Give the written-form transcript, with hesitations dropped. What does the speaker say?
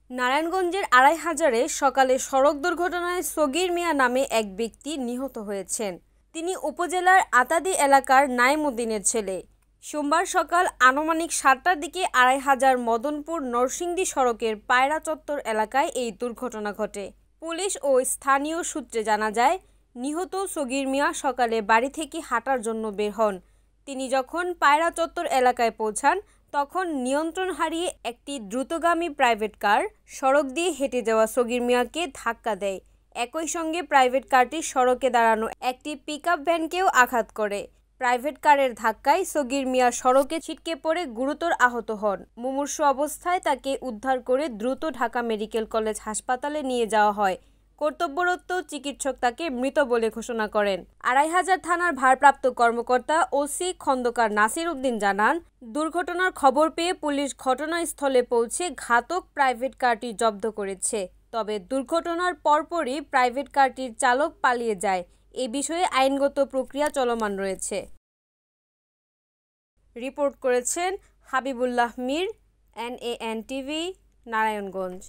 নারায়ণগঞ্জের আড়াইহাজারে সকালে সড়ক দুর্ঘটনায় সগীর মিয়া নামে এক ব্যক্তি নিহত হয়েছেন। তিনি উপজেলার আতাদি এলাকার নাইমুদ্দিনের ছেলে। সোমবার সকাল আনুমানিক ৭টার দিকে আড়াইহাজার মদনপুর নরসিংদী সড়কের পায়রা চত্বর এলাকায় এই দুর্ঘটনা ঘটে। পুলিশ ও স্থানীয় সূত্রে জানা যায়, নিহত সগীর মিয়া সকালে বাড়ি থেকে হাঁটার জন্য বের হন। তিনি যখন পায়রা চত্বর এলাকায় পৌঁছান তখন নিয়ন্ত্রণ হারিয়ে একটি দ্রুতগামী প্রাইভেট কার সড়ক দিয়ে হেঁটে যাওয়া সগীর মিয়াকে ধাক্কা দেয়। একই সঙ্গে প্রাইভেট কারটি সড়কে দাঁড়ানো একটি পিকআপ ভ্যানকেও আঘাত করে। প্রাইভেট কারের ধাক্কায় সগীর মিয়া সড়কে ছিটকে পড়ে গুরুতর আহত হন। মুমূর্ষু অবস্থায় তাকে উদ্ধার করে দ্রুত ঢাকা মেডিকেল কলেজ হাসপাতালে নিয়ে যাওয়া হয়। কর্তব্যরত চিকিৎসক তাকে মৃত বলে ঘোষণা করেন। আড়াইহাজার থানার ভারপ্রাপ্ত কর্মকর্তা ওসি খন্দকার নাসির উদ্দিন জানান, দুর্ঘটনার খবর পেয়ে পুলিশ ঘটনাস্থলে পৌঁছে ঘাতক প্রাইভেট কারটি জব্দ করেছে। তবে দুর্ঘটনার পরপরই প্রাইভেট কারটির চালক পালিয়ে যায়। এ বিষয়ে আইনগত প্রক্রিয়া চলমান রয়েছে। রিপোর্ট করেছেন হাবিবুল্লাহ মীর, NAN টিভি, নারায়ণগঞ্জ।